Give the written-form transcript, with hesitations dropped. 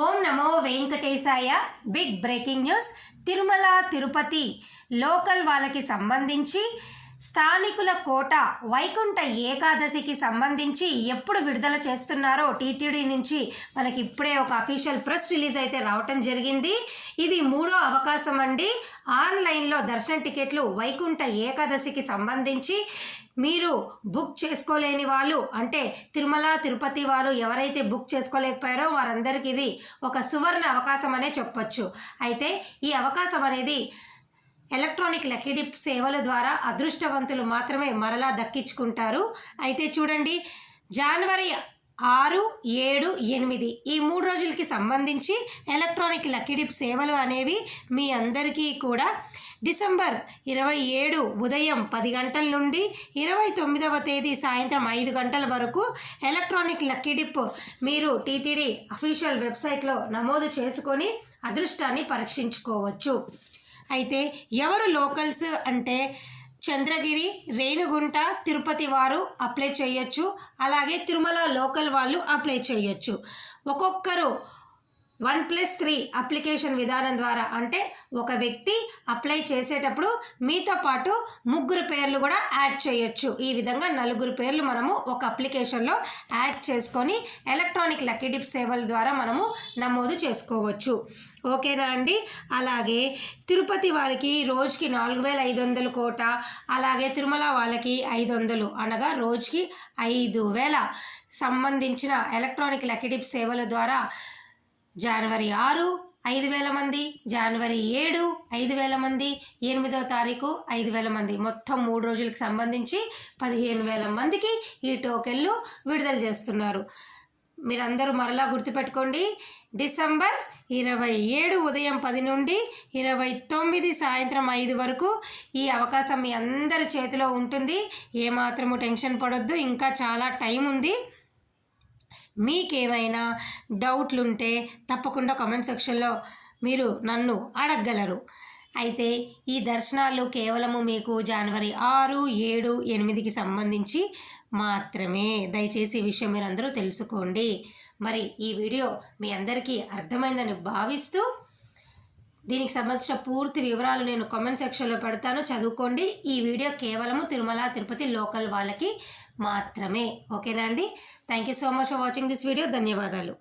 ఓం నమో వెంకటేశాయ. Big breaking news. Tirumala Tirupati local వాళ్ళకి సంబంధించి స్థానికుల కోట వైకుంఠ ఏకాదశికి సంబంధించి ఎప్పుడు విడుదల చేస్తున్నారో టీటీడీ నుంచి మనకి ఇప్పుడే ఒక అఫీషియల్ ప్రెస్ రిలీజ్ అయితే రావటం జరిగింది. ఇది మూడో అవకాశం అండి. ఆన్లైన్లో దర్శన టికెట్లు వైకుంఠ ఏకాదశికి సంబంధించి మీరు బుక్ చేసుకోలేని వాళ్ళు, అంటే తిరుమల తిరుపతి వారు ఎవరైతే బుక్ చేసుకోలేకపోయారో వారందరికీ ఇది ఒక సువర్ణ అవకాశం అనే చెప్పొచ్చు. అయితే ఈ అవకాశం అనేది ఎలక్ట్రానిక్ లక్కీ డిప్ సేవల ద్వారా అదృష్టవంతులు మాత్రమే మరలా దక్కించుకుంటారు. అయితే చూడండి, జనవరి 6, 7, 8 ఈ 3 రోజులకి సంబంధించి ఎలక్ట్రానిక్ లక్కీ డిప్ సేవలు అనేవి మీ అందరికీ కూడా డిసెంబర్ 27 ఉదయం 10 గంటల నుండి 29వ తేదీ సాయంత్రం 5 గంటల వరకు ఎలక్ట్రానిక్ లక్కీ డిప్ మీరు టీటీడీ అఫీషియల్ వెబ్సైట్లో నమోదు చేసుకొని అదృష్టాన్ని పరీక్షించుకోవచ్చు. అయితే ఎవరు లోకల్స్ అంటే చంద్రగిరి, రేణుగుంట, తిరుపతి వారు అప్లై చేయొచ్చు. అలాగే తిరుమల లోకల్ వాళ్ళు అప్లై చేయొచ్చు. ఒక్కొక్కరు 1+3 అప్లికేషన్ విధానం ద్వారా, అంటే ఒక వ్యక్తి అప్లై చేసేటప్పుడు మీతో పాటు 3 పేర్లు కూడా యాడ్ చేయొచ్చు. ఈ విధంగా 4 పేర్లు మనము ఒక అప్లికేషన్లో యాడ్ చేసుకొని ఎలక్ట్రానిక్ లక్కీ డిప్ సేవల ద్వారా మనము నమోదు చేసుకోవచ్చు. ఓకేనా అండి? అలాగే తిరుపతి వారికి రోజుకి 4500 కోట, అలాగే తిరుమల వాళ్ళకి 500, అనగా రోజుకి 5000 సంబంధించిన ఎలక్ట్రానిక్ లక్కీ డిప్ సేవల ద్వారా జనవరి 6 5,000 మంది, జనవరి 7 5,000 మంది, 8వ తారీఖు 5,000 మంది, మొత్తం 3 రోజులకు సంబంధించి 15,000 మందికి ఈ టోకెన్లు విడుదల చేస్తున్నారు. మీరందరూ మరలా గుర్తుపెట్టుకోండి, డిసెంబర్ 27 ఉదయం 10 నుండి 29 సాయంత్రం 5 వరకు ఈ అవకాశం మీ అందరి చేతిలో ఉంటుంది. ఏమాత్రము టెన్షన్ పడొద్దు, ఇంకా చాలా టైం ఉంది. మీకేమైనా డౌట్లుంటే తప్పకుండా కామెంట్ సెక్షన్లో మీరు నన్ను అడగగలరు. అయితే ఈ దర్శనాలు కేవలము మీకు జనవరి 6, 7, 8కి సంబంధించి మాత్రమే. దయచేసి ఈ విషయం మీరు అందరూ తెలుసుకోండి. మరి ఈ వీడియో మీ అందరికీ అర్థమైందని భావిస్తూ దీనికి సంబంధించిన పూర్తి వివరాలు నేను కామెంట్ సెక్షన్లో పెడతాను, చదువుకోండి. ఈ వీడియో కేవలము తిరుమల తిరుపతి లోకల్ వాళ్ళకి మాత్రమే. ఓకేనా అండి? Thank you so much for watching this video. ధన్యవాదాలు.